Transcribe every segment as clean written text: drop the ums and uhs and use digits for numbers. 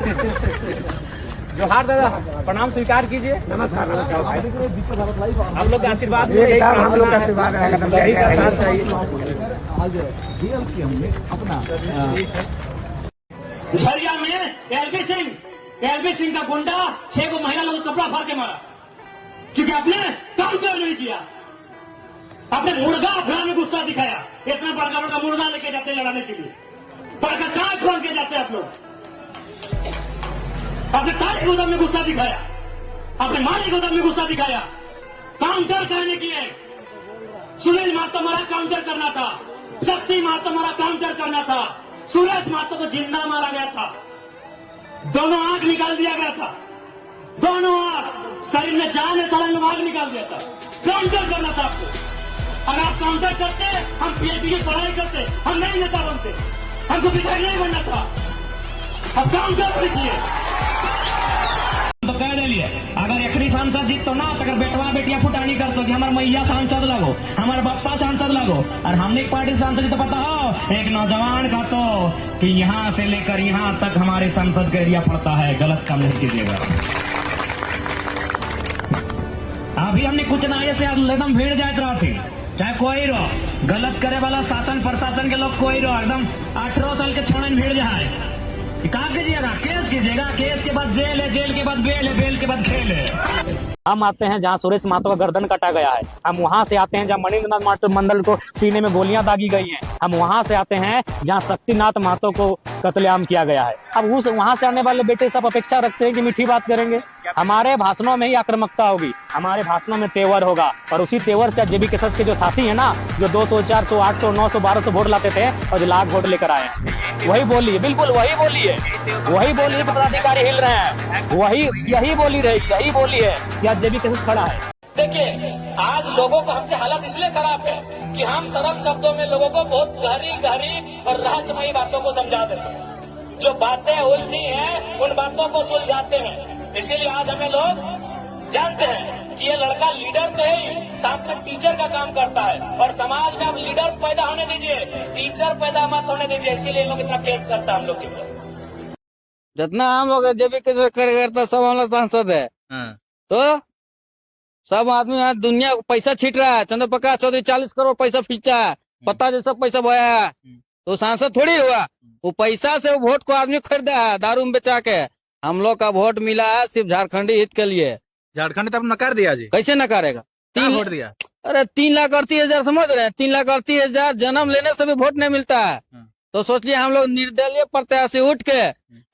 जोहार दादा, प्रणाम स्वीकार कीजिए। नमस्कार। आप लोग का आशीर्वाद हम लोग का आशीर्वाद रहेगा, सभी का साथ चाहिए। झरिया में एलबी सिंह का गुंडा 6 को महिला लोग कपड़ा फाड़ के मारा, क्योंकि आपने काउंटर नहीं किया। आपने मुर्गा अखड़ा में गुस्सा दिखाया। इतना बड़का बड़का मुर्गा लेके जाते लड़ाने के लिए, बड़का कार खोल के जाते आप लोग। आपने ताली गोदाम में गुस्सा दिखाया, आपने माली गोदाम में गुस्सा दिखाया। काउंटर करने के लिए सुनील महतो मारा काउंटर करना था, शक्ति महतो मारा काउंटर करना था, सुरेश महतो को जिंदा मारा गया था, दोनों आंख निकाल दिया गया था, दोनों आंख शरीर में जान है, सड़न आग निकाल दिया था। काउंटर करना था आपको। अगर आप काउंटर करते, हम पीएचडी की पढ़ाई करते, हम नहीं नेता बनते, हमको विधायक नहीं बनना था। अब काउंटर कीजिए। तो कह दिलिए, अगर एकरी सांसद जीत तो ना, अगर बेटवा बेटिया फुटानी कर तो कि हमारे मैया सांसद लगो, हमारे बप्पा सांसद लगो, और हमने एक पार्टी सांसद तो पता हो, एक नौजवान का तो कि यहाँ से लेकर यहाँ तक हमारे संसद का एरिया पड़ता है। गलत काम नहीं कीजिएगा। अभी हमने कुछ ना ऐसे एकदम भीड़ जात रहा थी, चाहे कोई रहो, गलत करे वाला शासन प्रशासन के लोग कोई रहो, एकदम 18 साल के छोड़े भीड़ जाए। कहा कीजिएगा, केस कीजिएगा, केस के बाद जेल है, जेल के बाद बेल है, बेल के बाद खेल है। हम आते हैं जहाँ सुरेश महतो का गर्दन कटा गया है, हम वहाँ से आते हैं जहाँ मणिन्द्रनाथ महतो मंडल को सीने में गोलियां दागी गई हैं, हम वहाँ से आते हैं जहाँ शक्तिनाथ महतो को कत्लेआम किया गया है। अब उस वहाँ से आने वाले बेटे सब अपेक्षा रखते हैं कि मीठी बात करेंगे। हमारे भाषणों में ही आक्रामकता होगी, हमारे भाषणों में तेवर होगा, और उसी तेवर से जेबी केसस के जो साथी है ना, जो 200, 400, 800, 900, 1200 वोट लाते थे और जो लाख वोट लेकर आए हैं, वही बोलिए, बिल्कुल वही बोलिए, वही बोलिए। पदाधिकारी हिल रहे हैं, वही यही बोली रहेगी, यही बोली है कि आज जेबी केसस खड़ा है। देखिए, आज लोगों को हमसे हालत इसलिए खराब है कि हम सरल शब्दों में लोगों को बहुत गहरी और रहस्यमयी बातों को समझा देते हैं। जो बातें उलझी हैं, उन बातों को सुलझाते हैं। इसीलिए आज हमें लोग जानते हैं कि ये लड़का लीडर तो है, साथ में टीचर का काम करता है, और समाज में अब लीडर पैदा होने दीजिए, टीचर पैदा मत होने दीजिए। इसीलिए लोग इतना केस करता है हम लोग के ऊपर। जितना हम लोग जेबी केसस करता सब हम लोग सांसद है। तो सब आदमी यहाँ दुनिया को पैसा छीट रहा है, चंद्रप्रकाश चौधरी 40 करोड़ पैसा खींचता है, पता जो सब पैसा बोया है, तो सांसद थोड़ी हुआ। वो पैसा से वो वोट को आदमी खरीदा है, दारू में बेचा के। हम लोग का वोट मिला है सिर्फ झारखंडी हित के लिए। झारखंड तब नकार दिया जी, कैसे नकारेगा? 3 वोट दिया। अरे 3,38,000 समझ रहे हैं, 3,38,000 जन्म लेने से भी वोट नहीं मिलता है। तो सोचिए हम लोग निर्दलीय प्रत्याशी उठ के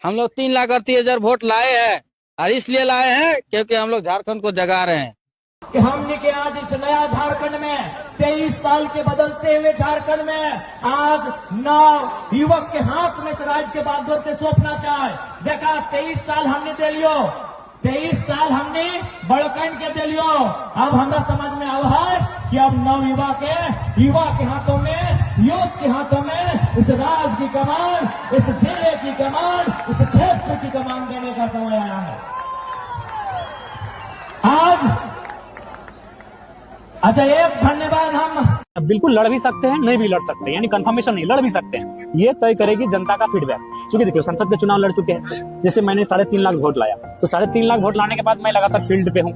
हम लोग 3,38,000 वोट लाए हैं, और इसलिए लाए हैं क्योंकि हम लोग झारखंड को जगा रहे हैं। कि हमने के आज इस नया झारखंड में 23 साल के बदलते हुए झारखंड में आज 9 युवक के हाथ में स्वराज के बागडोर के सौंपना चाहे। देखा 23 साल हमने दे लियो, 23 साल हमने बड़कन के दे लियो। अब हमरा समझ में आवा है कि अब युवा के हाथों में, यूथ के हाथों में इस राज की कमान, इस जिले की कमान, इस क्षेत्र की कमान देने का समय आया है। आज अच्छा, एक धन्यवाद। हम बिल्कुल लड़ भी सकते हैं, नहीं भी लड़ सकते, यानी कंफर्मेशन नहीं, लड़ भी सकते हैं। ये तय करेगी जनता का फीडबैक। क्योंकि देखिए संसद के चुनाव लड़ चुके हैं, जैसे मैंने 3.5 लाख वोट लाया, तो 3.5 लाख वोट लाने के बाद मैं लगातार फील्ड पे हूँ,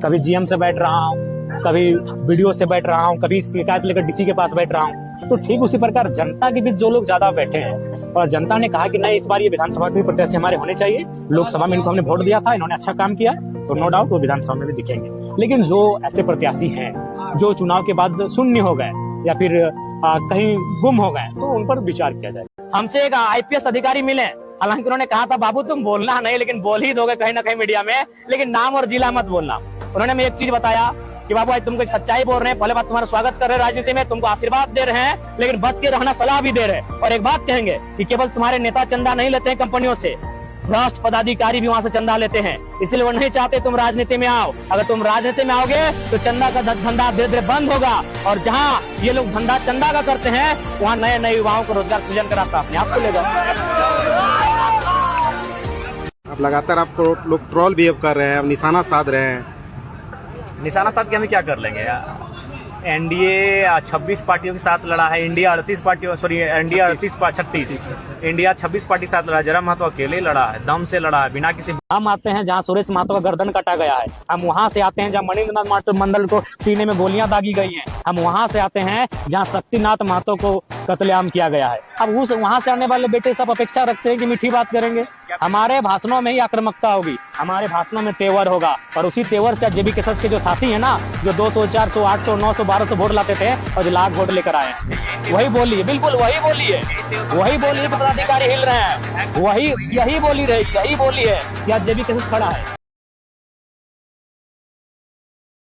कभी जीएम से बैठ रहा हूँ, कभी बीडीओ से बैठ रहा हूँ, कभी शिकायत लेकर डीसी के पास बैठ रहा हूँ। तो ठीक उसी प्रकार जनता के बीच जो लोग ज्यादा बैठे हैं, और जनता ने कहा कि नहीं इस बार ये विधानसभा के प्रत्याशी हमारे होने चाहिए, लोकसभा में इनको हमने वोट दिया था, इन्होंने अच्छा काम किया, तो नो डाउट वो विधानसभा में भी दिखेंगे। लेकिन जो ऐसे प्रत्याशी हैं जो चुनाव के बाद शून्य हो गए या फिर कहीं गुम हो गए, तो उन पर विचार किया जाए। हमसे एक IPS अधिकारी मिले, हालांकि उन्होंने कहा था बाबू तुम बोलना नहीं, लेकिन बोल ही दोगे कहीं ना कहीं मीडिया में, लेकिन नाम और जिला मत बोलना। उन्होंने मैं एक चीज बताया कि बाबू आज तुमको एक सच्चाई बोल रहे हैं, पहले बात तुम्हारा स्वागत कर रहे हैं राजनीति में, तुमको आशीर्वाद दे रहे हैं, लेकिन बच के रहना सलाह भी दे रहे हैं। और एक बात कहेंगे कि केवल तुम्हारे नेता चंदा नहीं लेते हैं कंपनियों से, भ्रष्ट पदाधिकारी भी वहाँ से चंदा लेते हैं, इसलिए वो नहीं चाहते तुम राजनीति में आओ। अगर तुम राजनीति में आओगे तो चंदा का धंधा धीरे धीरे बंद होगा, और जहाँ ये लोग धंधा चंदा का करते हैं, वहाँ नए नए युवाओं को रोजगार सृजन का रास्ता अपने आप खुलेगा। अब लगातार आपको लोग ट्रोल भी कर रहे हैं, अब निशाना साध रहे हैं। निशाना साध के हमें क्या कर लेंगे यार? एनडीए 26 पार्टियों के साथ लड़ा है। इंडिया 36 पार्टियों, सॉरी इंडिया 36 इंडिया 26 पार्टी के साथ लड़ा। जयराम महतो अकेले लड़ा है, दम से लड़ा है, बिना किसी। हम आते हैं जहां सुरेश महतो का गर्दन कटा गया है, हम वहां से आते हैं जहां मणिन्द्रनाथ महतो मंडल को सीने में गोलियां दागी गई हैं, हम वहां से आते हैं जहां शक्तिनाथ महतो को कत्लेआम किया गया है। अब उस वहां से आने वाले बेटे सब अपेक्षा रखते हैं कि मीठी बात करेंगे। हमारे भाषणों में ही आक्रामकता होगी, हमारे भाषणों में तेवर होगा, और उसी तेवर से जेबी केसस के जो साथी है ना, जो 200, 400, 800, 900, 1200 वोट लाते थे और जो लाख वोट लेकर आए, वही बोलिए, बिल्कुल वही बोलिए, वही बोलिए। पदाधिकारी हिल रहे हैं, वही यही बोली रहेगी, यही बोली है कि आज जेबी केसस खड़ा है।